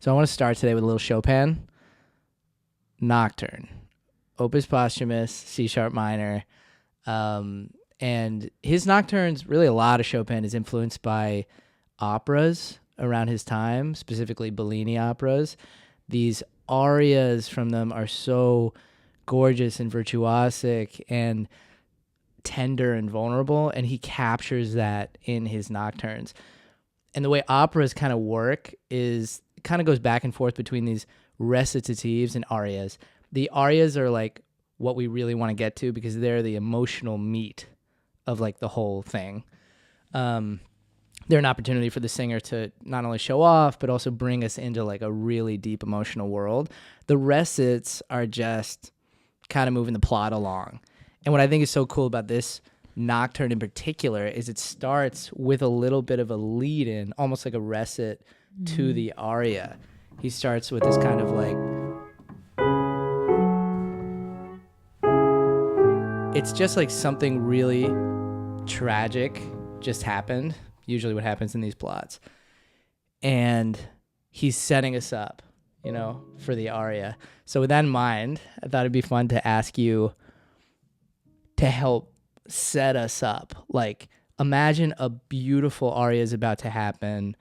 So I want to start today with a little Chopin. Nocturne. Opus Posthumous, C-sharp minor. And his nocturnes, really a lot of Chopin is influenced by operas around his time, specifically Bellini operas. These arias from them are so gorgeous and virtuosic and tender and vulnerable, and he captures that in his nocturnes. And the way operas kind of work is it kind of goes back and forth between these recitatives and arias. The arias are like what we really want to get to because they're the emotional meat of like the whole thing. They're an opportunity for the singer to not only show off, but also bring us into like a really deep emotional world. The recits are just kind of moving the plot along. And what I think is so cool about this nocturne in particular is it starts with a little bit of a lead in, almost like a recit to the aria. He starts with this kind of like, it's just like something really tragic just happened. Usually what happens in these plots. And he's setting us up, you know, for the aria. So with that in mind, I thought it'd be fun to ask you to help set us up. Like, imagine a beautiful aria is about to happen.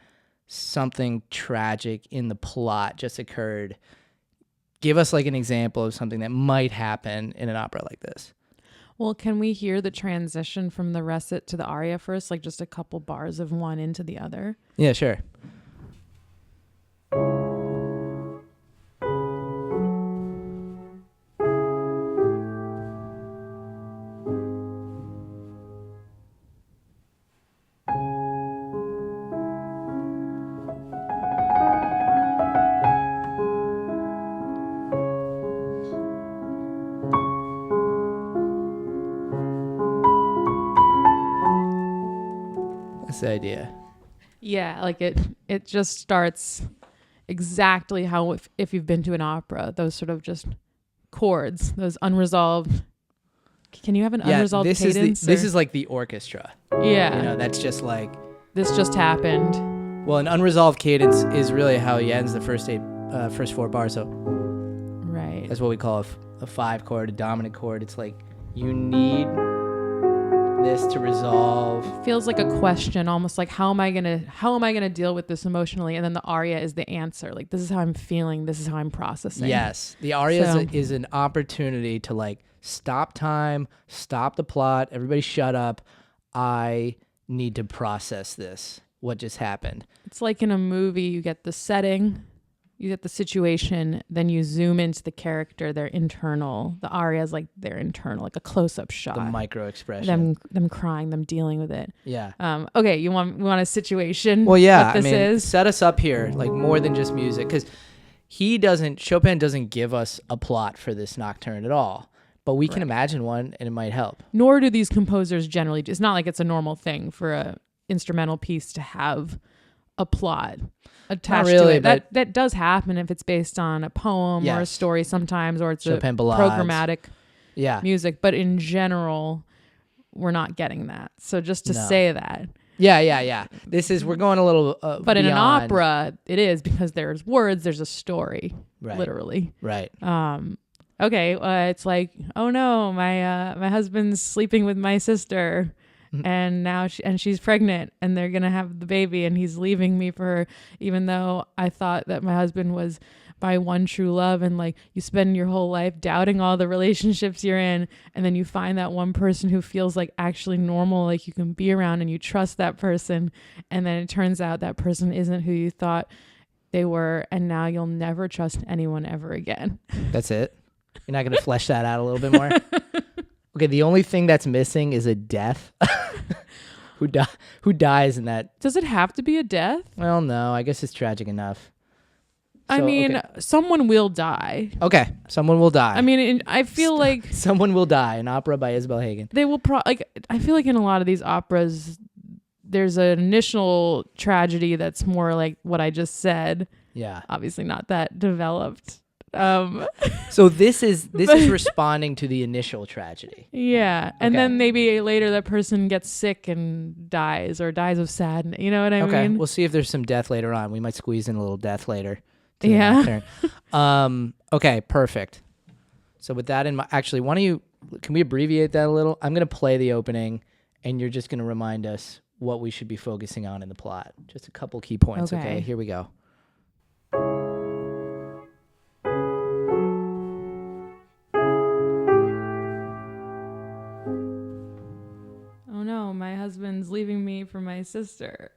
Something tragic in the plot just occurred. Give us like an example of something that might happen in an opera like this. Well, can we hear the transition from the recit to the aria first? Like just a couple bars of one into the other? Yeah, sure. The idea. Yeah, like it just starts exactly how if you've been to an opera, those sort of just chords, those unresolved. Can you have an unresolved cadence? This is like the orchestra. Yeah. You know, that's just like this just happened. Well, an unresolved cadence is really how he ends the first four bars. So right. That's what we call a 5 chord, a dominant chord. It's like you need this to resolve. Feels like a question, almost like how am I gonna deal with this emotionally? And then the aria is the answer. Like this is how I'm feeling. This is how I'm processing. Yes, the aria is an opportunity to like stop time, stop the plot. Everybody, shut up. I need to process this. What just happened? It's like in a movie. You get the setting. You get the situation, then you zoom into the character, their internal. The aria is like their internal, like a close-up shot. The micro expression. Them crying, them dealing with it. Yeah. Okay, we want a situation. Well, yeah. What this is. Set us up here, like more than just music, because Chopin doesn't give us a plot for this nocturne at all. But we can imagine one, and it might help. Nor do these composers generally. It's not like it's a normal thing for a instrumental piece to have a plot attached to it. That does happen if it's based on a poem or a story sometimes, or it's Chopin a programmatic music. But in general, we're not getting that. So just to say that. Yeah. We're going a little but beyond. In an opera, it is because there's words, there's a story, literally. Right. Okay, it's like, oh no, my husband's sleeping with my sister. And now she's pregnant and they're going to have the baby and he's leaving me for her, even though I thought that my husband was my one true love. And like you spend your whole life doubting all the relationships you're in. And then you find that one person who feels like actually normal, like you can be around and you trust that person. And then it turns out that person isn't who you thought they were. And now you'll never trust anyone ever again. That's it. You're not going to flesh that out a little bit more? Okay, the only thing that's missing is a death. Who dies in that? Does it have to be a death? Well, no. I guess it's tragic enough. Someone will die. Okay, someone will die. I mean, I feel like someone will die. An opera by Isabel Hagen. They will I feel like in a lot of these operas, there's an initial tragedy that's more like what I just said. Yeah. Obviously not that developed. So this is responding to the initial tragedy. Yeah. And then maybe later that person gets sick and dies or dies of sadness. You know what I mean? Okay. We'll see if there's some death later on. We might squeeze in a little death later. to the Yeah. Nocturne. Okay, perfect. So with that in mind, actually, can we abbreviate that a little? I'm going to play the opening, and you're just going to remind us what we should be focusing on in the plot. Just a couple key points, okay? Here we go. Oh no, my husband's leaving me for my sister.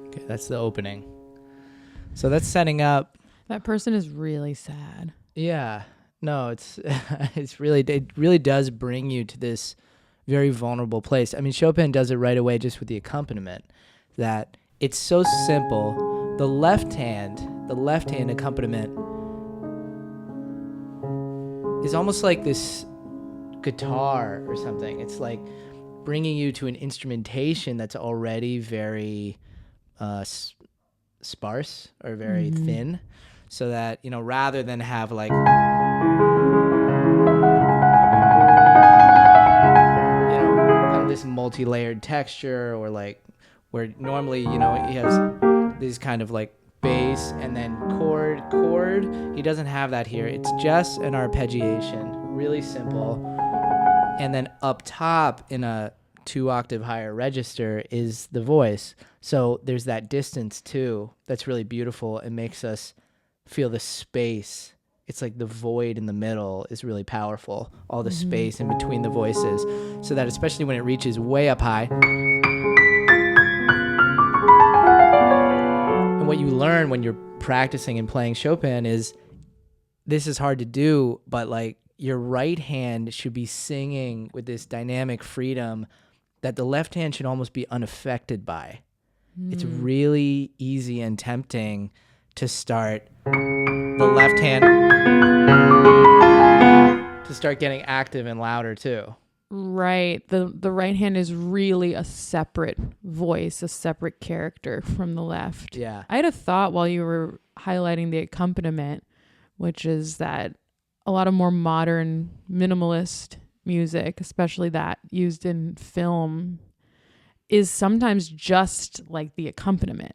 Okay, that's the opening. So that's setting up. That person is really sad. Yeah. No, it really does bring you to this very vulnerable place. I mean, Chopin does it right away just with the accompaniment, that it's so simple. The left hand accompaniment is almost like this guitar or something. It's like bringing you to an instrumentation that's already very sparse or very thin, so that, rather than have like, kind of this multi-layered texture, or like where normally, he has these kind of like bass and then chord. He doesn't have that here. It's just an arpeggiation, really simple. And then up top in a 2-octave higher register is the voice. So there's that distance too. That's really beautiful. It makes us feel the space. It's like the void in the middle is really powerful. All the space in between the voices, so that especially when it reaches way up high. And what you learn when you're practicing and playing Chopin is, this is hard to do, but like your right hand should be singing with this dynamic freedom that the left hand should almost be unaffected by. It's really easy and tempting to start the left hand to start getting active and louder too. Right. The right hand is really a separate voice, a separate character from the left. Yeah. I had a thought while you were highlighting the accompaniment, which is that a lot of more modern minimalist music, especially that used in film, is sometimes just like the accompaniment.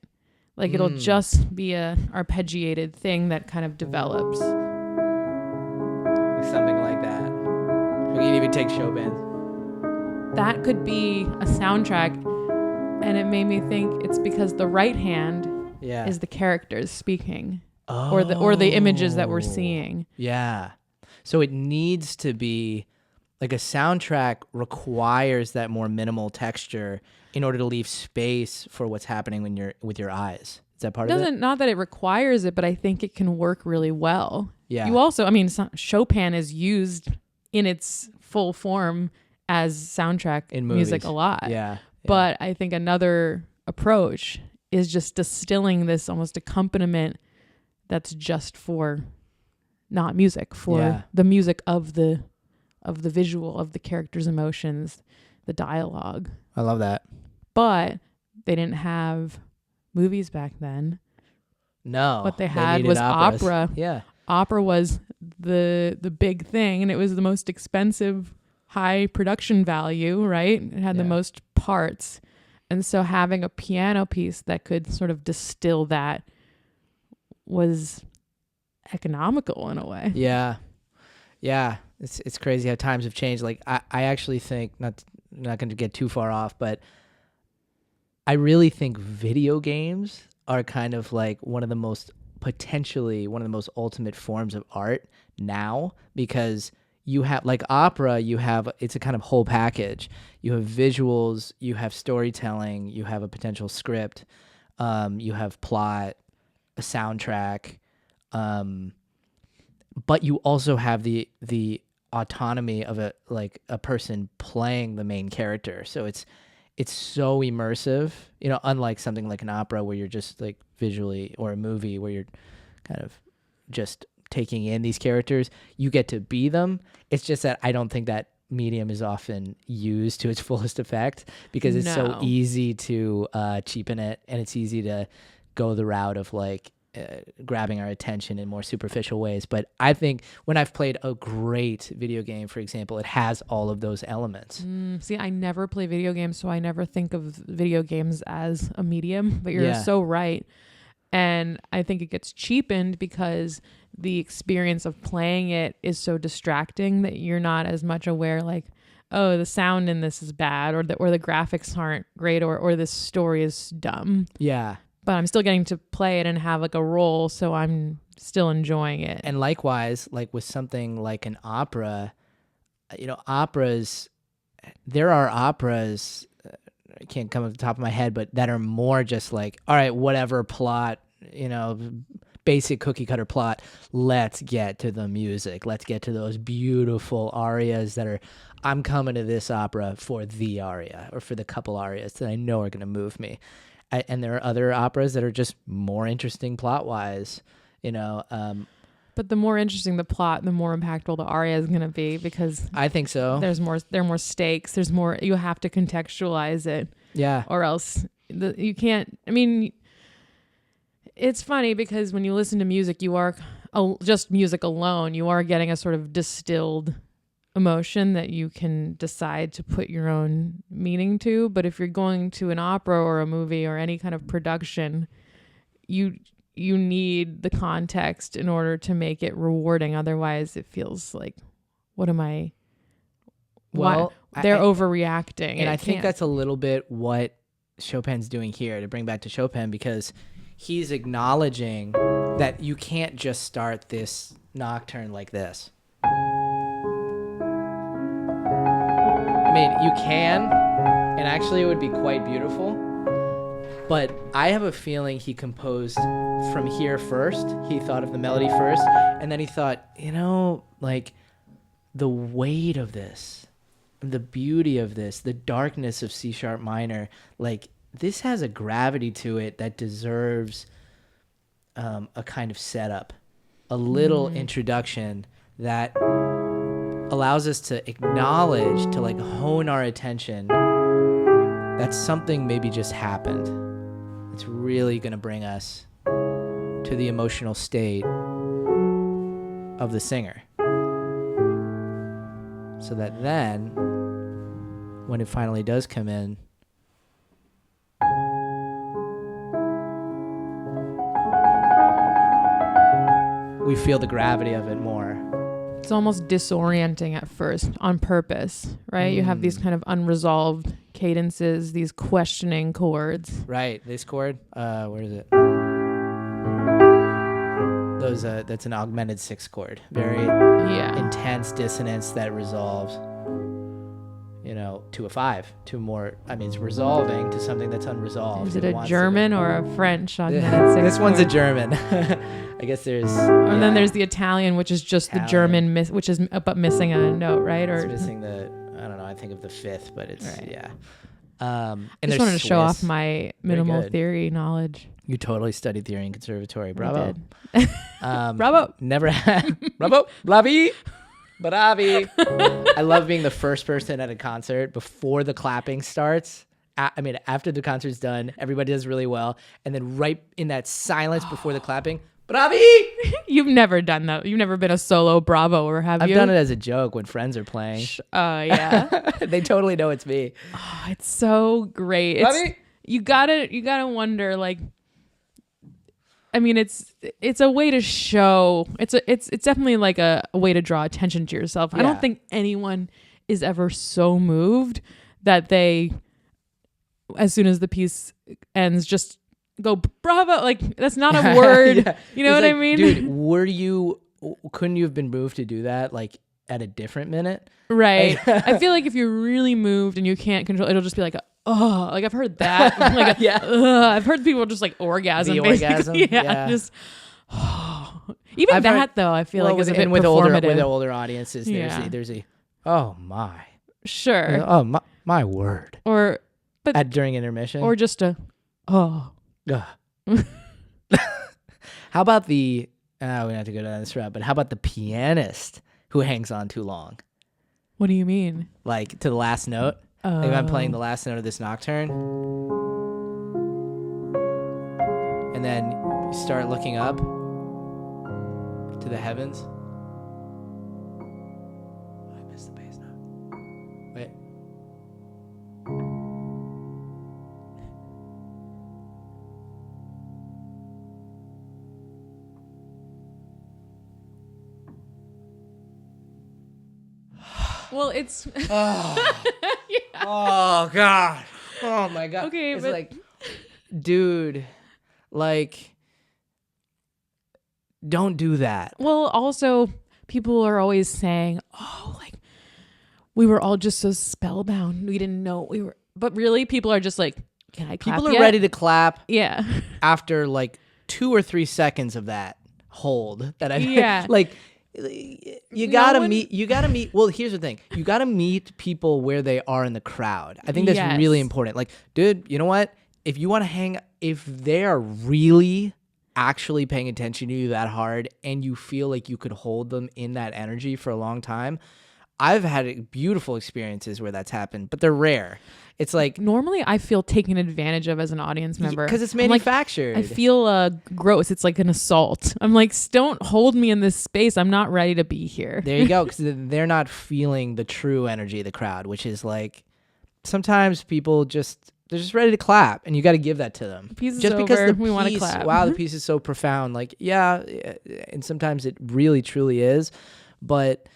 Like it'll just be a arpeggiated thing that kind of develops. Something like that. We can even take Chopin. That could be a soundtrack, and it made me think it's because the right hand is the characters speaking, or the images that we're seeing. Yeah. So it needs to be like, a soundtrack requires that more minimal texture in order to leave space for what's happening when you're with your eyes. Is that part of it? Not that it requires it, but I think it can work really well. Yeah. You also, Chopin is used in its full form as soundtrack In movies. music a lot. Yeah. But I think another approach is just distilling this almost accompaniment that's just for not music, for the music of the visual, of the character's emotions, the dialogue. I love that. But they didn't have movies back then. No. What they had was operas. opera. Yeah. Opera was the big thing, and it was the most expensive, high production value, right? It had the most parts. And so having a piano piece that could sort of distill that was economical in a way. Yeah. Yeah. It's crazy how times have changed. Like I actually think, not going to get too far off, but I really think video games are kind of like potentially one of the most ultimate forms of art now, because you have, like opera, it's a kind of whole package. You have visuals, you have storytelling, you have a potential script, you have plot, a soundtrack, but you also have the autonomy of a person playing the main character. So it's so immersive, unlike something like an opera where you're just like visually, or a movie where you're kind of just taking in these characters. You get to be them. It's just that I don't think that medium is often used to its fullest effect, because it's so easy to cheapen it, and it's easy to go the route of like grabbing our attention in more superficial ways. But I think when I've played a great video game, for example, it has all of those elements. See, I never play video games, so I never think of video games as a medium, but you're so right. And I think it gets cheapened because the experience of playing it is so distracting that you're not as much aware, like, oh, the sound in this is bad, or the graphics aren't great, or this story is dumb. Yeah. But I'm still getting to play it and have like a role, so I'm still enjoying it. And likewise, like with something like an opera, operas, there are operas, I can't come off the top of my head, but that are more just like, all right, whatever plot, basic cookie cutter plot, let's get to the music. Let's get to those beautiful arias I'm coming to this opera for the aria, or for the couple arias that I know are going to move me. And there are other operas that are just more interesting plot-wise, But the more interesting the plot, the more impactful the aria is going to be, because I think so. There are more stakes. There's more. You have to contextualize it. Yeah. Or else you can't. I mean, it's funny because when you listen to music, you are just music alone. You are getting a sort of distilled emotion that you can decide to put your own meaning to. But if you're going to an opera or a movie or any kind of production, you need the context in order to make it rewarding. Otherwise it feels like, what am I? Well, they're overreacting. And I think that's a little bit what Chopin's doing here, to bring back to Chopin, because he's acknowledging that you can't just start this nocturne like this. I mean, you can, and actually it would be quite beautiful, but I have a feeling he composed from here first. He thought of the melody first, and then he thought, like the weight of this, the beauty of this, the darkness of C sharp minor, like this has a gravity to it that deserves a kind of setup, a little introduction that allows us to acknowledge, to like hone our attention that something maybe just happened. It's really going to bring us to the emotional state of the singer, so that then when it finally does come in, we feel the gravity of it more. It's almost disorienting at first on purpose, right? You have these kind of unresolved cadences, these questioning chords. Right. This chord, where is it? That's an augmented sixth chord. Very intense dissonance that resolves, to a 5, to more. I mean, it's resolving to something that's unresolved. Is it a German or a French augmented sixth This one's chord? a German. I guess there's. And then there's the Italian, which is just the German, which is but missing a note, right? Or it's missing the. I don't know. I think of the 5th, but it's right. And I just wanted to show off my minimal theory knowledge. You totally studied theory in conservatory. Bravo. Bravo. Never had. Bravo. Bravi. Bravi. I love being the first person at a concert before the clapping starts. After the concert's done, everybody does really well. And then right in that silence before the clapping, Bravi! You've never done that. You've never been a solo bravo, or have I've you? done it as a joke when friends are playing. Yeah. They totally know it's me. Oh, it's so great. It's, you gotta wonder, like, I mean, it's a way to show. It's definitely like a way to draw attention to yourself. I Yeah. don't think anyone is ever so moved that they, as soon as the piece ends, just go bravo. Like, that's not a word. Yeah. You know It's what I like, mean? Dude, couldn't you have been moved to do that like at a different minute? Right. I feel like if you're really moved and you can't control, it'll just be like, oh, like I've heard that. Like, Yeah. I've heard people just like orgasm. The basically. orgasm? Yeah. Yeah. Just, even I've that heard- though, I feel like is a bit with performative. older audiences. Yeah. There's a oh my, Sure. oh my word. Or, but During intermission, or just a, oh. Ugh. How about the? We don't have to go down this route, but how about the pianist who hangs on too long, What do you mean? like to the last note? Like if I'm playing the last note of this nocturne, and then you start looking up to the heavens. Oh, I missed the bass note. Wait. Well, it's Oh God. Oh my God. Okay, it's but- like, dude, like, don't do that. well, also people are always saying, oh, like we were all just so spellbound. We didn't know we were, but really people are just like, can I clap People are yet? ready to clap Yeah. after like 2 or 3 seconds of that hold that I Yeah. like. You No gotta one- meet. Well, here's the thing. You gotta meet people where they are in the crowd. I think that's Yes. really important. Like, dude, you know what? If you want to hang, if they are really actually paying attention to you that hard and you feel like you could hold them in that energy for a long time, I've had beautiful experiences where that's happened, but they're rare. It's like, Normally I feel taken advantage of as an audience member. because it's I'm like, manufactured. I feel gross. It's like an assault. I'm like, don't hold me in this space. I'm not ready to be here. There you go, because they're not feeling the true energy of the crowd, which is like sometimes people they're just ready to clap, and you got to give that to them. The piece is Just because over, the we want to piece, clap. wow, the piece is so profound. Like, yeah, and sometimes it really truly is, but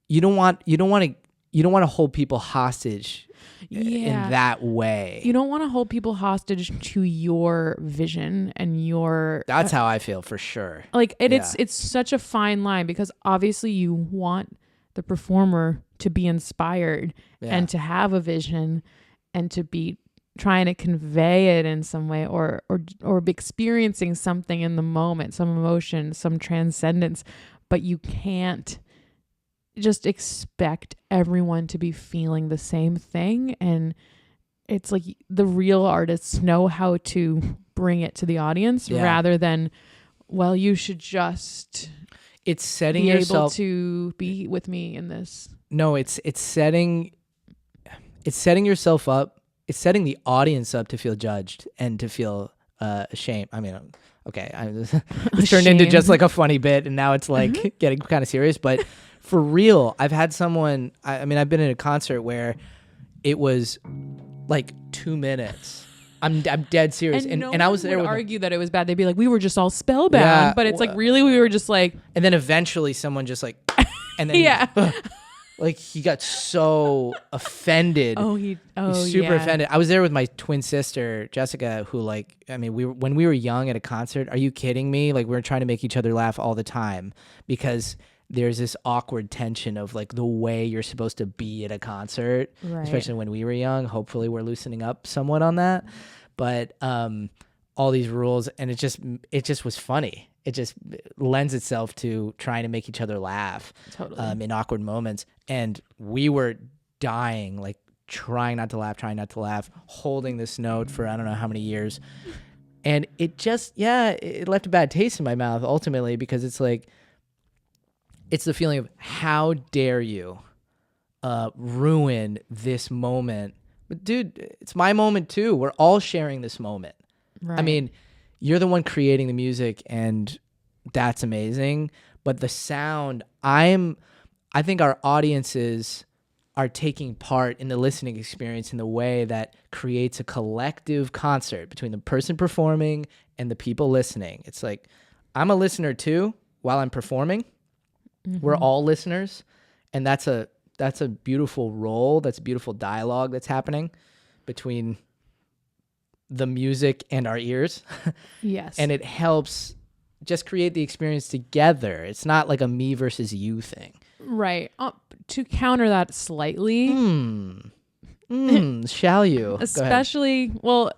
you don't want to hold people hostage in that way. You don't want to hold people hostage to your vision and your. That's how I feel for sure. Like Yeah. it's such a fine line, because obviously you want the performer to be inspired Yeah. and to have a vision and to be trying to convey it in some way, or be experiencing something in the moment, some emotion, some transcendence, but you can't just expect everyone to be feeling the same thing. And it's like the real artists know how to bring it to the audience, Yeah. rather than, well, you should just It's setting be able yourself. to be with me in this. No, it's setting yourself up. It's setting the audience up to feel judged and to feel ashamed. I mean, okay, it's turned into just like a funny bit, and now it's like getting kind of serious. But for real, I've had someone. I mean, I've been in a concert where it was like 2 minutes. I'm dead serious, and no I was one there would with. argue that it was bad. They'd be like, we were just all spellbound, Yeah, but it's like, really, we were just like, And then eventually, someone just like, and then yeah. like he got so offended. He's Super offended. I was there with my twin sister Jessica, who like, I mean, when we were young at a concert. Are you kidding me? Like, we were trying to make each other laugh all the time because there's this awkward tension of like the way you're supposed to be at a concert, Right. especially when we were young. Hopefully, we're loosening up somewhat on that, but all these rules, and it just was funny. It just lends itself to trying to make each other laugh Totally. in awkward moments. And we were dying, like trying not to laugh, holding this note for I don't know how many years. And it just, it left a bad taste in my mouth ultimately, because it's like, it's the feeling of how dare you ruin this moment. But dude, it's my moment too. We're all sharing this moment. Right. I mean, you're the one creating the music, and that's amazing. But the sound, I think our audiences are taking part in the listening experience in the way that creates a collective concert between the person performing and the people listening. It's like, I'm a listener too while I'm performing. We're all listeners, and that's a beautiful role. That's a beautiful dialogue that's happening between the music and our ears. Yes. And it helps just create the experience together. It's not like a me versus you thing. Right. To counter that slightly, Shall you? especially, well,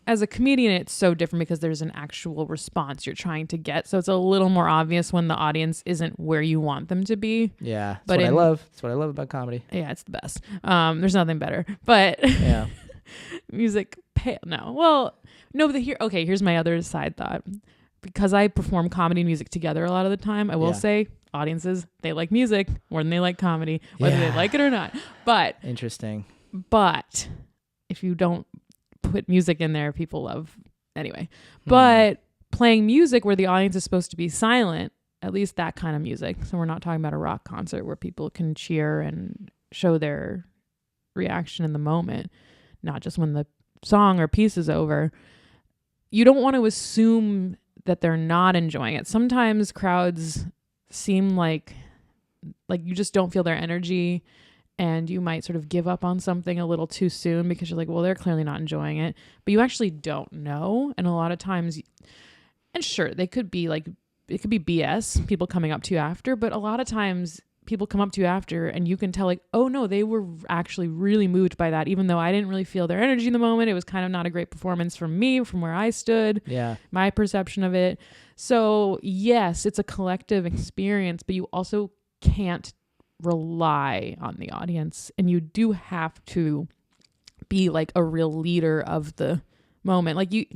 as a comedian, it's so different because there's an actual response you're trying to get. So it's a little more obvious when the audience isn't where you want them to be. Yeah. That's what I love. That's what I love about comedy. Yeah, it's the best. There's nothing better. But yeah. Music, no. Well, no, but here's my other side thought. Because I perform comedy and music together a lot of the time, I will say audiences, they like music more than they like comedy, whether they like it or not. But interesting. But if you don't put music in there, people love anyway. But playing music where the audience is supposed to be silent, at least that kind of music. So we're not talking about a rock concert where people can cheer and show their reaction in the moment, not just when the song or piece is over. You don't want to assume that they're not enjoying it. Sometimes crowds seem like you just don't feel their energy, and you might sort of give up on something a little too soon because you're like, well, they're clearly not enjoying it, but you actually don't know. And a lot of times, and sure, it could be BS, people coming up to you after, but a lot of times people come up to you after and you can tell like, oh no, they were actually really moved by that. Even though I didn't really feel their energy in the moment, it was kind of not a great performance from me, from where I stood, my perception of it. So yes, it's a collective experience, but you also can't rely on the audience, and you do have to be like a real leader of the moment. Like you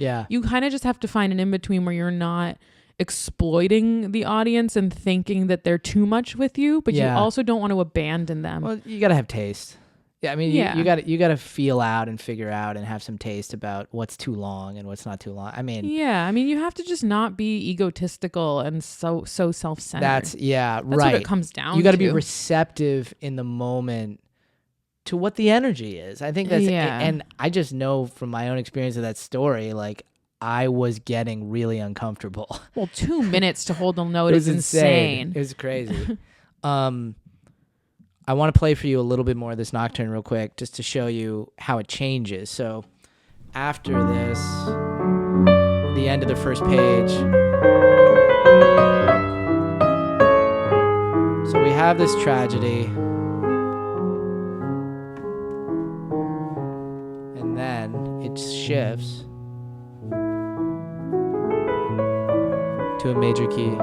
kind of just have to find an in-between where you're not exploiting the audience and thinking that they're too much with you, but you also don't want to abandon them. Well, you gotta have taste. Yeah, I mean, you gotta feel out and figure out and have some taste about what's too long and what's not too long. I mean, you have to just not be egotistical and so self-centered. That's right. What it comes down. You got to be receptive in the moment to what the energy is. I think that's and I just know from my own experience of that story, like I was getting really uncomfortable. Well, 2 minutes to hold the note is insane. It was crazy. I want to play for you a little bit more of this Nocturne real quick, just to show you how it changes. So after this, the end of the first page. So we have this tragedy. And then it shifts to a major key.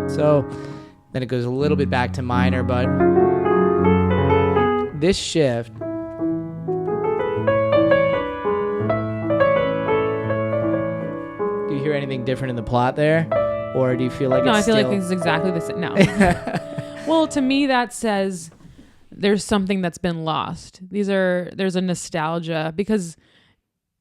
So then it goes a little bit back to minor, but this shift do you hear anything different in the plot there? Or do you feel like I feel like it's exactly the same. No. Well, to me, that says there's something that's been lost. There's a nostalgia, because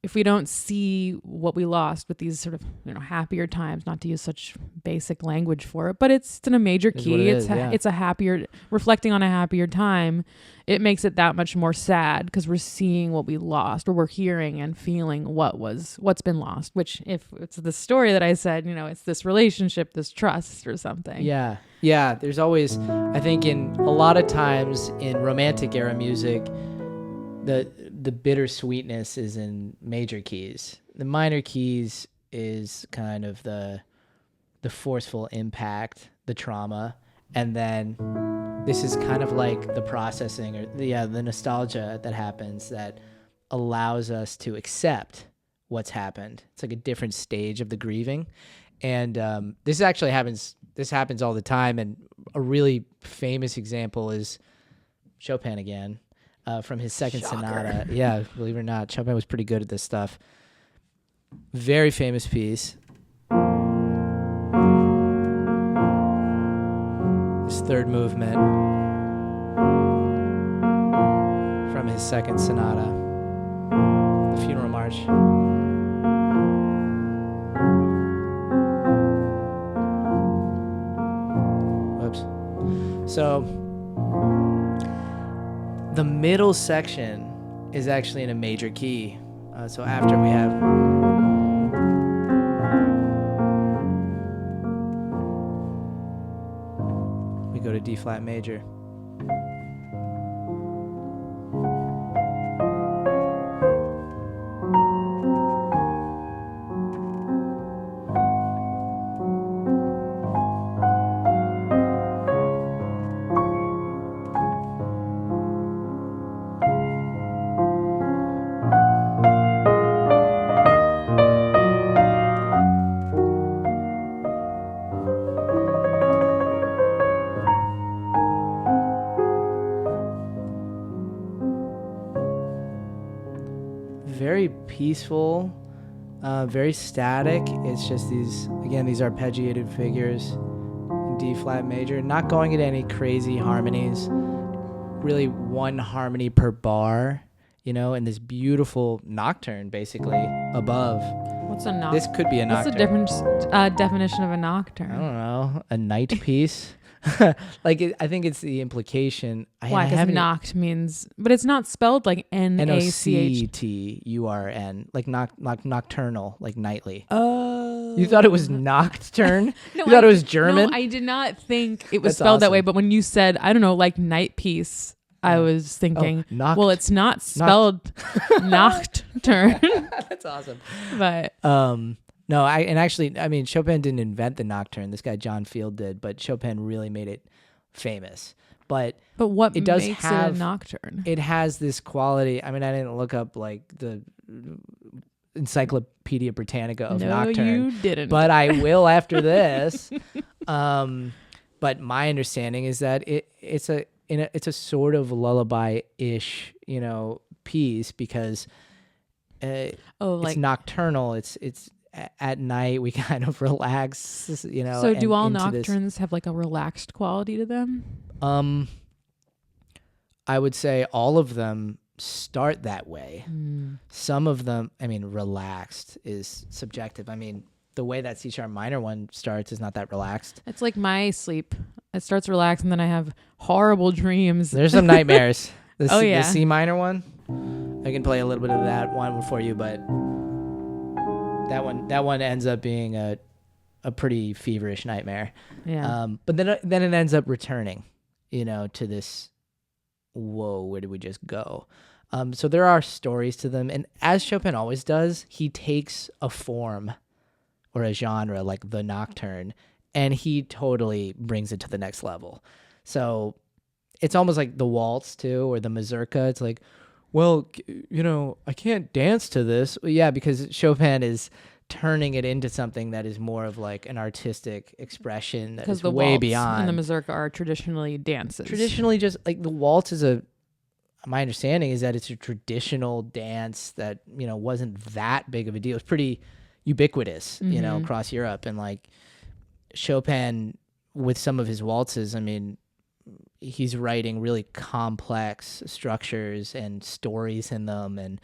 if we don't see what we lost with these sort of happier times, not to use such basic language for it, but it's in a major key. It's a happier, reflecting on a happier time. It makes it that much more sad because we're seeing what we lost, or we're hearing and feeling what's been lost. Which, if it's the story that I said, it's this relationship, this trust or something. Yeah. There's always, I think, in a lot of times in romantic era music, the bittersweetness is in major keys. The minor keys is kind of the forceful impact, the trauma, and then this is kind of like the processing or the nostalgia that happens that allows us to accept what's happened. It's like a different stage of the grieving, and this actually happens. This happens all the time, and a really famous example is Chopin again. From his second sonata. Yeah, believe it or not, Chopin was pretty good at this stuff. Very famous piece. This third movement from his second sonata, the Funeral March. Whoops. So the middle section is actually in a major key. So after we have go to D flat major. Very peaceful, very static. It's just these arpeggiated figures in D flat major, not going into any crazy harmonies, really one harmony per bar, and this beautiful nocturne basically above. What's a nocturne? This could be a nocturne. What's the different definition of a nocturne? I don't know. A night piece. I think it's the implication. Why? Because noct means, but it's not spelled like Nacturn, like nocturnal, like nightly. Oh, you thought it was nocturne? No, you thought it was German? No, I did not think it was That's spelled that awesome. way. But when you said, I don't know, like night piece, I was thinking, well, it's not spelled nocturne. That's awesome. But no, Chopin didn't invent the nocturne. This guy John Field did, but Chopin really made it famous. But what it does makes have it a nocturne? It has this quality. I didn't look up like the Encyclopedia Britannica of nocturne. No, you didn't. But I will after this. But my understanding is that it's a sort of lullaby-ish, piece because it's nocturnal. It's at night we kind of relax, So do all nocturnes have like a relaxed quality to them? I would say all of them start that way. Some of them, relaxed is subjective. The way that C sharp minor one starts is not that relaxed. It's like my sleep. It starts relaxed and then I have horrible dreams. There's some nightmares. The C minor one. I can play a little bit of that one for you, but that one ends up being a pretty feverish nightmare. Yeah. But then it ends up returning, to this. Whoa, where did we just go? So there are stories to them, and as Chopin always does, he takes a form or a genre like the nocturne, and he totally brings it to the next level. So it's almost like the waltz too, or the mazurka. It's like, well, I can't dance to this. Well, yeah, because Chopin is turning it into something that is more of like an artistic expression that is the way waltz beyond. And the mazurka are traditionally dances. Traditionally, just like the waltz is my understanding is that it's a traditional dance that, wasn't that big of a deal. It's pretty ubiquitous, across Europe. And like Chopin with some of his waltzes, he's writing really complex structures and stories in them and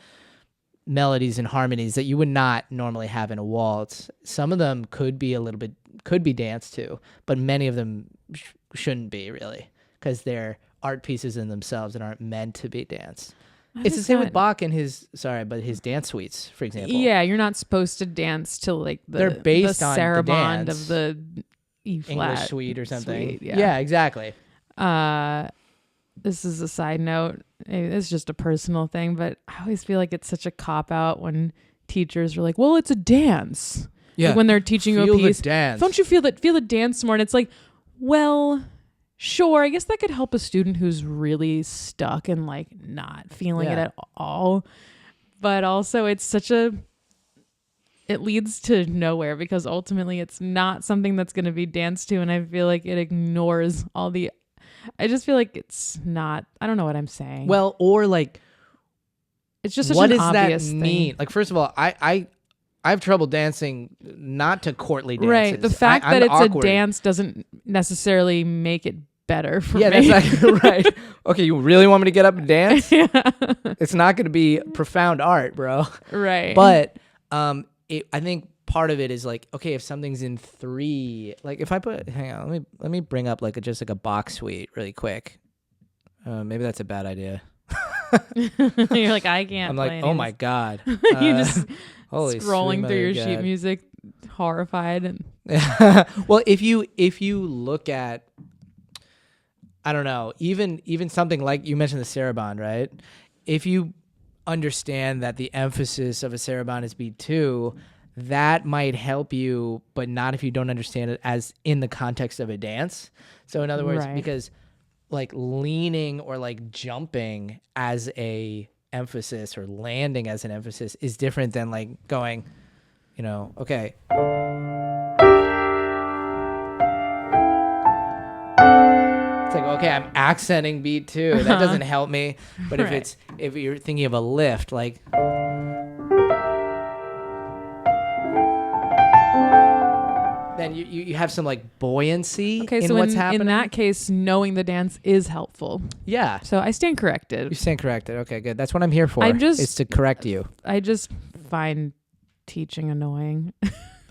melodies and harmonies that you would not normally have in a waltz. Some of them could be danced to, but many of them shouldn't be really because they're art pieces in themselves and aren't meant to be danced. It's the same with Bach and his dance suites, for example. Yeah, you're not supposed to dance to like they're based on saraband the of the E flat English suite or something. Yeah, exactly. This is a side note. It's just a personal thing, but I always feel like it's such a cop-out when teachers are like, well, it's a dance. Yeah. Like when they're teaching you a piece. The dance. Don't you feel the dance more? And it's like, well, sure, I guess that could help a student who's really stuck and like not feeling it at all. But also it leads to nowhere because ultimately it's not something that's going to be danced to. And I feel like it ignores I just feel like it's not, I don't know what I'm saying. Well, or like, it's just such what an does obvious that thing. mean? Like, first of all, I have trouble dancing not to courtly dances. Right. The fact I'm that it's awkward. a dance doesn't necessarily make it better for Yeah, me. that's not right. Okay, you really want me to get up and dance? Yeah. It's not going to be profound art, bro. Right. But I think part of it is like, okay, if something's in 3, like if I put, hang on, let me bring up like just like a box suite really quick. Maybe that's a bad idea. You're like, I can't I'm play like, any oh of my this. God. You just Holy scrolling through your sweet sheet God. music, horrified. And Well, if you look at, I don't know, even something like you mentioned the saraband, right? If you understand that the emphasis of a saraband is beat 2, that might help you, but not if you don't understand it as in the context of a dance. So in other words, Right. because like leaning or like jumping as a emphasis or landing as an emphasis is different than like going, okay. It's like, okay, I'm accenting beat 2. That doesn't help me. But Right. if you're thinking of a lift, like, then you have some like buoyancy Okay, in so what's happening. in that case, knowing the dance is helpful. Yeah. So I stand You corrected. stand corrected. Okay, good. That's what I'm here for. I'm just- It's to correct you. I just find teaching annoying.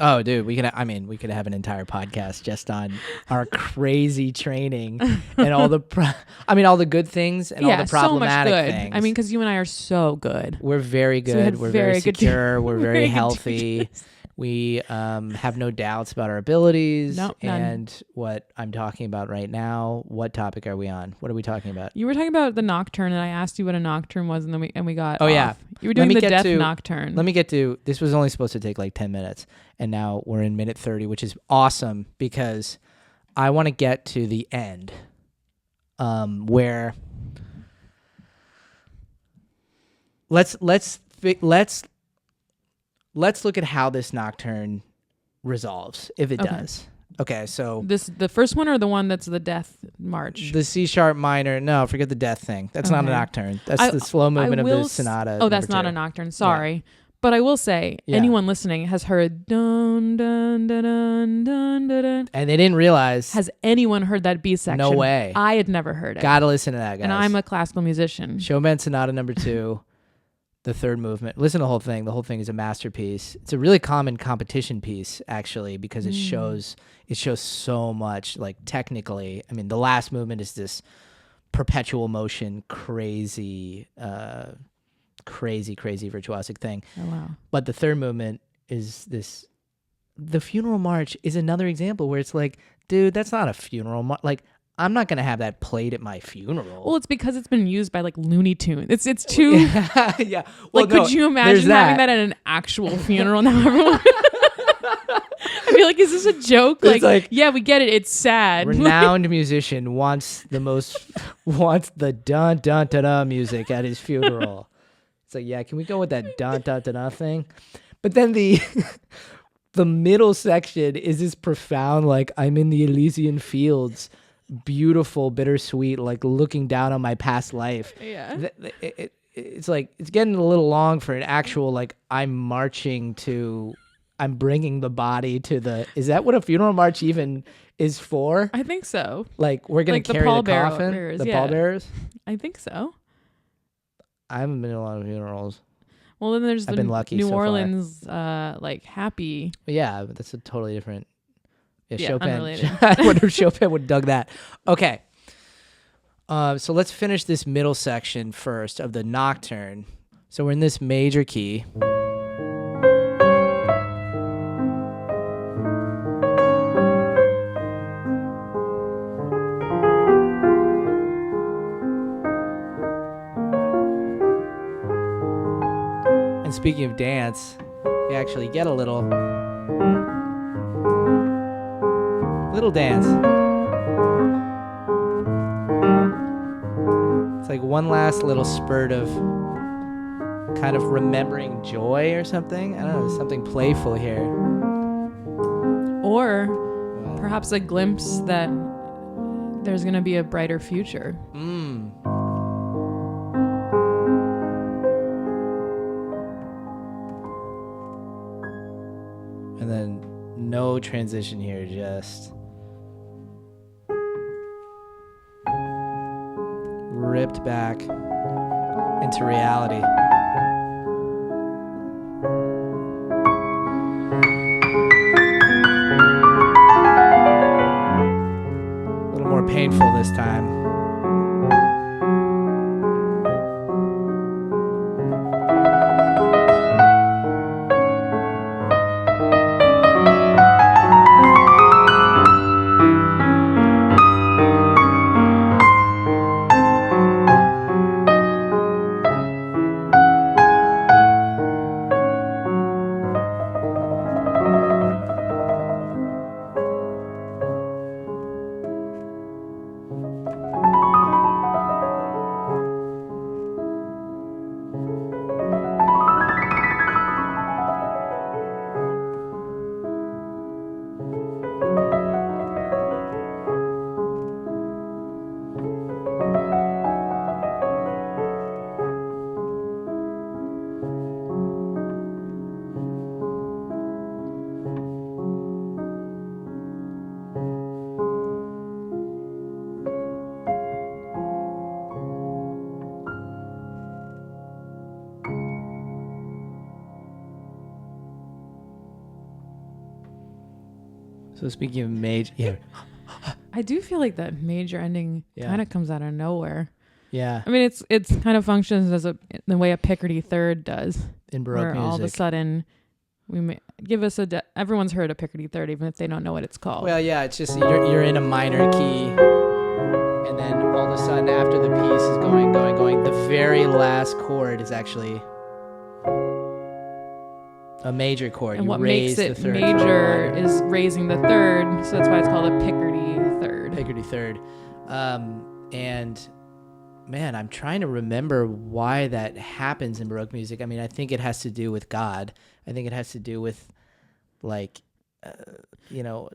Oh, dude, we could have an entire podcast just on our crazy training and all the all the good things and all the problematic so much good. things. I mean, because you and I are so good. We're very So we had good. We're very good secure. We're very very good healthy. teachers. We have no doubts about our abilities. Nope, none. And what I'm talking about right now. What topic are we on? What are we talking about? You were talking about the Nocturne, and I asked you what a Nocturne was, and then we got. Oh, off. yeah. You were doing me the get Death to- Nocturne. Let me get to, this was only supposed to take like 10 minutes. And now we're in minute 30, which is awesome because I want to get to the end where let's look at how this nocturne resolves, if it Okay. does. Okay, so the first one or the one that's the Death March? the C sharp minor, no, forget the death thing. That's not a Okay. nocturne. That's the slow movement of the sonata. Oh, that's number not 2. a Nocturne. Sorry. But I will say, Yeah. anyone listening has heard dun dun dun dun dun dun dun. And they didn't realize. Has anyone heard that B section? No way. I had never heard it. Gotta listen to that, guys. And I'm a classical musician. Chopin Sonata number 2, the third movement. Listen to the whole thing. The whole thing is a masterpiece. It's a really common competition piece, actually, because it shows so much, like technically. I mean, the last movement is this perpetual motion, crazy virtuosic thing. Oh, wow. But the third movement is this. The funeral march is another example where it's like, dude, that's not a funeral march. Like, I'm not gonna have that played at my funeral. Well, it's because it's been used by like Looney Tunes. It's too. Yeah. Well, Like, could you imagine having that at an actual funeral? Now everyone. I feel like, is this a joke? It's like, yeah, we get it. It's sad. Renowned musician wants the dun dun dun dun music at his funeral. It's like, yeah, can we go with that dun dun dun dun thing? But then the middle section is this profound, like, I'm in the Elysian fields, beautiful, bittersweet, like looking down on my past life. Yeah. It's like, it's getting a little long for an actual, like, I'm bringing the body to the, is that what a funeral march even is for? I think so. Like, we're going Like to the carry the pallbearers, coffin? The yeah. pallbearers? I think so. I haven't been to a lot of funerals. Well, then there's I've the been lucky New so far. Orleans, like happy. But yeah, but that's a totally different. Yeah, Yeah, Chopin. unrelated. I wonder if Chopin would have dug that. Okay. So let's finish this middle section first of the Nocturne. So we're in this major key. And speaking of dance, we actually get a little dance. It's like one last little spurt of kind of remembering joy or something. I don't know, something playful here. Or perhaps a glimpse that there's going to be a brighter future. And then no transition here, just ripped back into reality. A little more painful this time. So speaking of major, I do feel like that major ending kind of comes out of nowhere. Yeah. I mean, it's kind of functions as the way a Picardy third does in Baroque where music. all of a sudden give us everyone's heard a Picardy third, even if they don't know what it's called. Well, yeah, it's just you're in a minor key, and then all of a sudden after the piece is going, the very last chord is actually a major chord. And you what raise makes it the third major is raising the third, so that's why it's called a Picardy third. Picardy third. And man, I'm trying to remember why that happens in Baroque music. I mean, I think it has to do with God. I think it has to do with like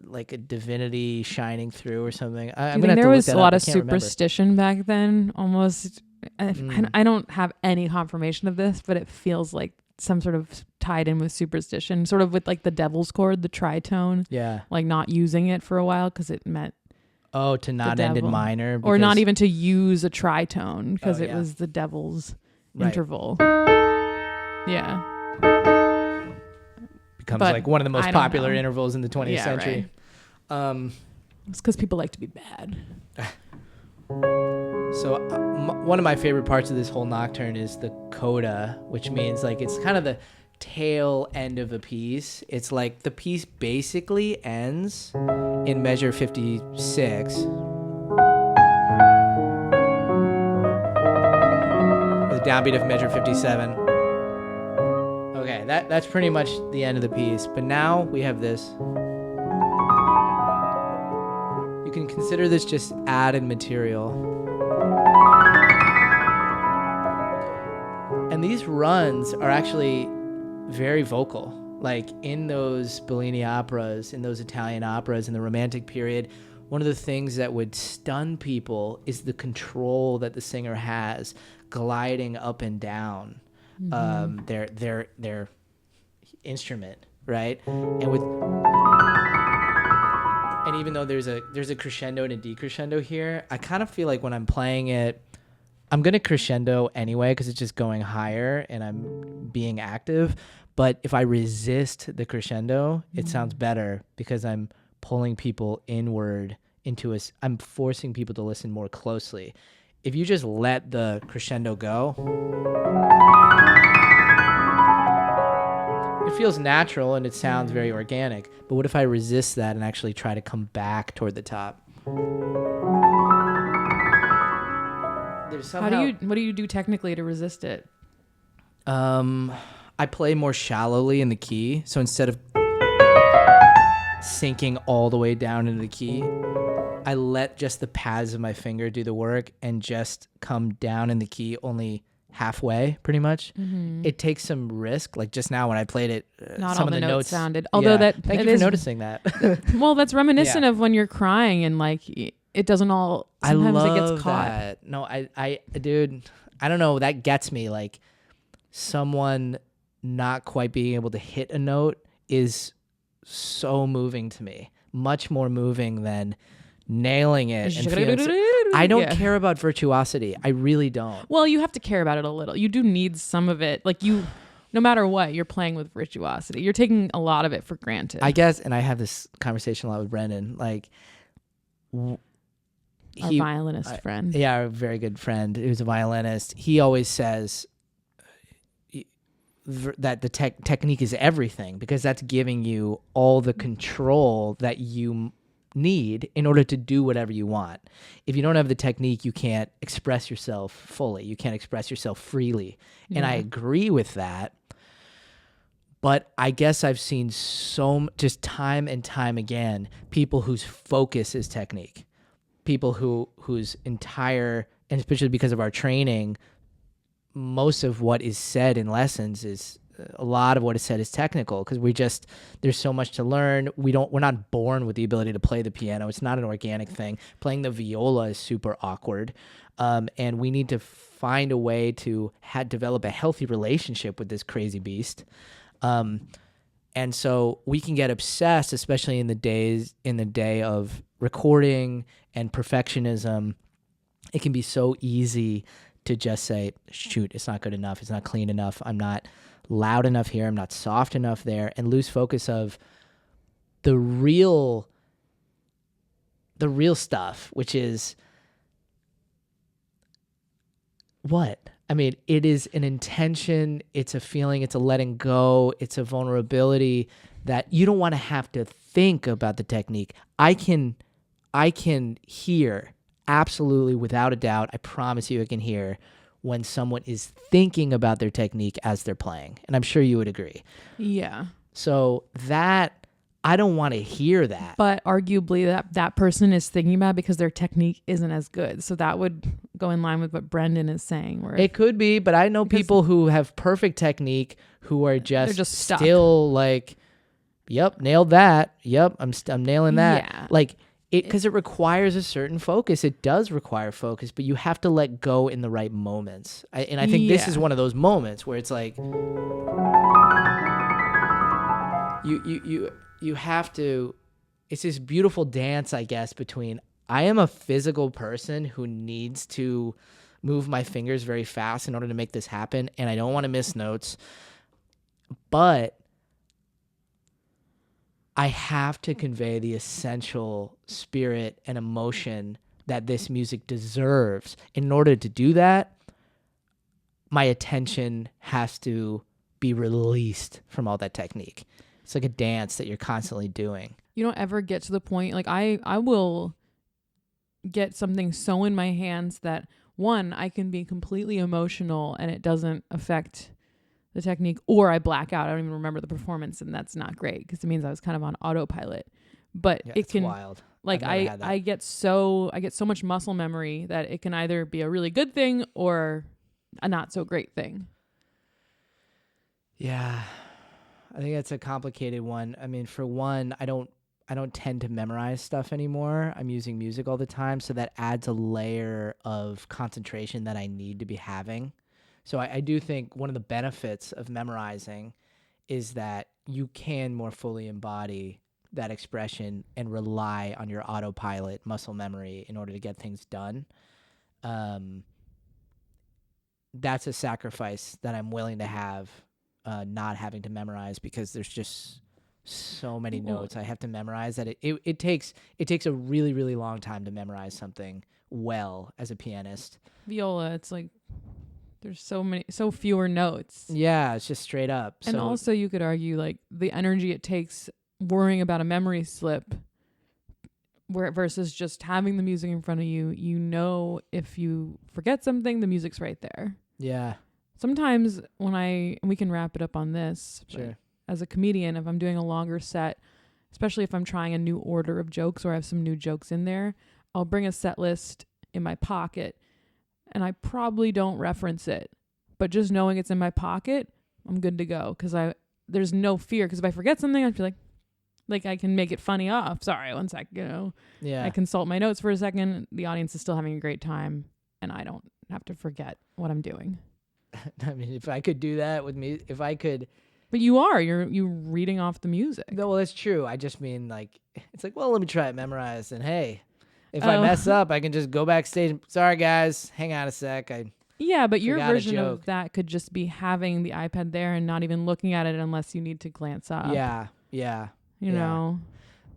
like a divinity shining through or something. I'm gonna have there to was look that a lot up. of superstition back then. Almost, I don't have any confirmation of this, but it feels like some sort of tied in with superstition, sort of with like the devil's chord, the tritone. Yeah, like not using it for a while because it meant to not end in minor, or not even to use a tritone because it was the devil's interval. Yeah. Becomes like one of the most popular intervals in the 20th century. Right. It's because people like to be bad. So one of my favorite parts of this whole nocturne is the coda, which means like it's kind of the tail end of a piece. It's like the piece basically ends in measure 56 with a downbeat of measure 57. Okay, that's pretty much the end of the piece. But now we have this. You can consider this just added material. And these runs are actually very vocal. Like in those Bellini operas, in those Italian operas in the Romantic period, one of the things that would stun people is the control that the singer has gliding up and down their instrument, right? And even though there's a crescendo and a decrescendo here, I kind of feel like when I'm playing it, I'm going to crescendo anyway because it's just going higher and I'm being active. But if I resist the crescendo, it sounds better because I'm pulling people inward into I'm forcing people to listen more closely. If you just let the crescendo go, it feels natural and it sounds very organic. But what if I resist that and actually try to come back toward the top? What do you do technically to resist it? I play more shallowly in the key. So instead of sinking all the way down into the key, I let just the pads of my finger do the work and just come down in the key only halfway, pretty much. It takes some risk. Like just now when I played it, not some all of the notes sounded. Although thank you for noticing that. Well, that's reminiscent of when you're crying and like it doesn't all. Sometimes I love it gets caught. That. No, dude, I don't know. That gets me. Like someone not quite being able to hit a note is so moving to me. Much more moving than nailing it and feeling I don't care about virtuosity. I really don't. Well, you have to care about it a little. You do need some of it. Like no matter what, you're playing with virtuosity. You're taking a lot of it for granted. I guess, and I have this conversation a lot with Brendan, like our violinist friend. Yeah, our very good friend who's a violinist. He always says that the technique is everything, because that's giving you all the control that you need in order to do whatever you want. If you don't have the technique, you can't express yourself fully. You can't express yourself freely. Yeah. And I agree with that. But I guess I've seen just time and time again, people whose focus is technique, people whose entire, and especially because of our training, most of what is said in lessons is, a lot of what is said is technical, because there's so much to learn. We're not born with the ability to play the piano. It's not an organic thing. Playing the viola is super awkward. And we need to find a way to develop a healthy relationship with this crazy beast. And so we can get obsessed, especially in the day of recording and perfectionism. It can be so easy to just say, shoot, it's not good enough. It's not clean enough. I'm not loud enough here. I'm not soft enough there, and lose focus of the real stuff, which is what? I mean, it is an intention. It's a feeling. It's a letting go. It's a vulnerability that you don't want to have to think about the technique. I can hear, absolutely, without a doubt, I promise you I can hear when someone is thinking about their technique as they're playing. And I'm sure you would agree. Yeah. So that, I don't want to hear that. But arguably that person is thinking about it because their technique isn't as good. So that would go in line with what Brendan is saying. Where it could be, but I know people who have perfect technique who are just stuck. Still like, yep, nailed that. Yep, I'm nailing that. Yeah. Like, because it requires a certain focus. It does require focus, but you have to let go in the right moments. I think this is one of those moments where it's like you have to. It's this beautiful dance, I guess, between I am a physical person who needs to move my fingers very fast in order to make this happen, and I don't want to miss notes, but I have to convey the essential spirit and emotion that this music deserves. In order to do that, my attention has to be released from all that technique. It's like a dance that you're constantly doing. You don't ever get to the point, like I will get something so in my hands that, one, I can be completely emotional and it doesn't affect the technique, or I black out. I don't even remember the performance, and that's not great because it means I was kind of on autopilot. But it can, wild. Like I get so much muscle memory that it can either be a really good thing or a not so great thing. Yeah, I think that's a complicated one. I mean, for one, I don't tend to memorize stuff anymore. I'm using music all the time, so that adds a layer of concentration that I need to be having. So I do think one of the benefits of memorizing is that you can more fully embody that expression and rely on your autopilot muscle memory in order to get things done. That's a sacrifice that I'm willing to have, not having to memorize, because there's just so many notes I have to memorize that it takes a really, really long time to memorize something well as a pianist. Viola, it's like there's so fewer notes. Yeah, it's just straight up. And also you could argue like the energy it takes worrying about a memory slip versus just having the music in front of you. You know, if you forget something, the music's right there. Yeah. Sometimes we can wrap it up on this. Sure. As a comedian, if I'm doing a longer set, especially if I'm trying a new order of jokes or I have some new jokes in there, I'll bring a set list in my pocket. And I probably don't reference it, but just knowing it's in my pocket, I'm good to go, because there's no fear. Because if I forget something, I feel like I can make it funny off. Sorry, one sec, Yeah. I consult my notes for a second. The audience is still having a great time, and I don't have to forget what I'm doing. I mean, if I could do that with me, if I could. But you're reading off the music. No, well, that's true. I just mean, like, it's like, well, let me try it memorized, and hey, If I mess up, I can just go backstage. Sorry, guys. Hang on a sec. Yeah, but your Forgot a version joke. of that could just be having the iPad there and not even looking at it unless you need to glance up. Yeah. You know?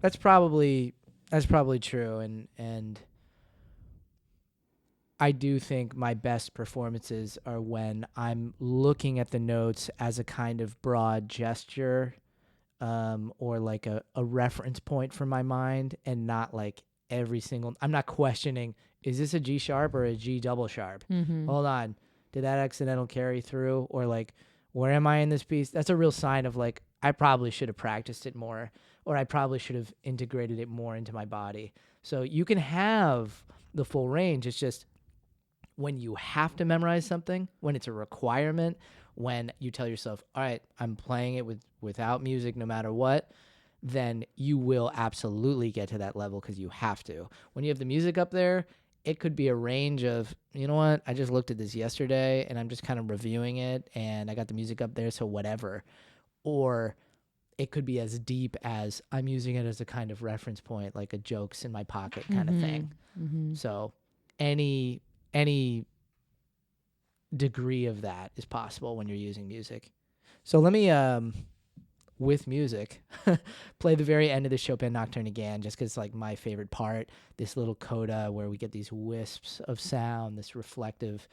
That's probably true. And I do think my best performances are when I'm looking at the notes as a kind of broad gesture, or like a reference point for my mind, and not like I'm not questioning, is this a G sharp or a G double sharp? Mm-hmm. Hold on. Did that accidental carry through? Or like, where am I in this piece? That's a real sign of like, I probably should have practiced it more, or I probably should have integrated it more into my body. So you can have the full range. It's just when you have to memorize something, when it's a requirement, when you tell yourself, all right, I'm playing it without music no matter what, then you will absolutely get to that level because you have to. When you have the music up there, it could be a range of, you know what, I just looked at this yesterday and I'm just kind of reviewing it and I got the music up there, so whatever. Or it could be as deep as I'm using it as a kind of reference point, like a jokes in my pocket kind of thing. Mm-hmm. So any degree of that is possible when you're using music. So let me with music play the very end of the Chopin Nocturne again, just because it's like my favorite part, this little coda where we get these wisps of sound, these reflective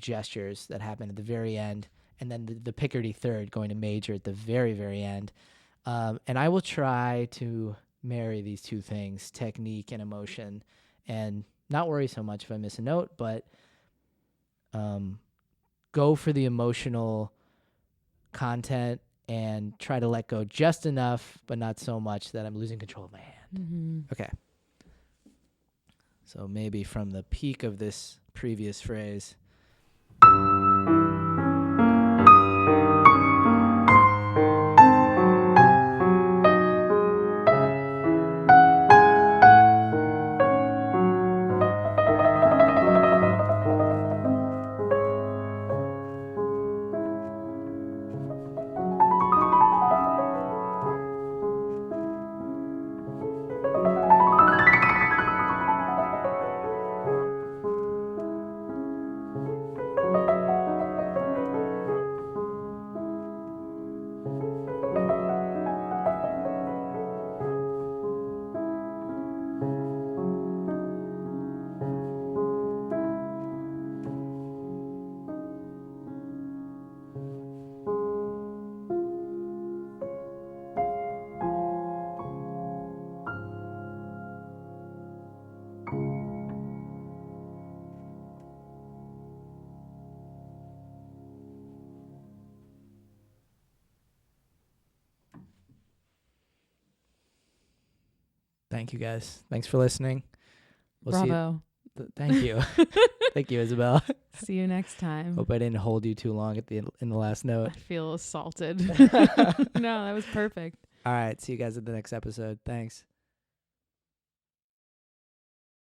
gestures that happen at the very end, and then the Picardy third going to major at the very, very end. And I will try to marry these two things, technique and emotion, and not worry so much if I miss a note, but go for the emotional content and try to let go just enough, but not so much that I'm losing control of my hand. Mm-hmm. Okay. So maybe from the peak of this previous phrase. Thank you, guys. Thanks for listening. We'll Bravo. see you. Thank you. Thank you, Isabel. See you next time. Hope I didn't hold you too long in the last note. I feel assaulted. No, that was perfect. All right. See you guys at the next episode. Thanks.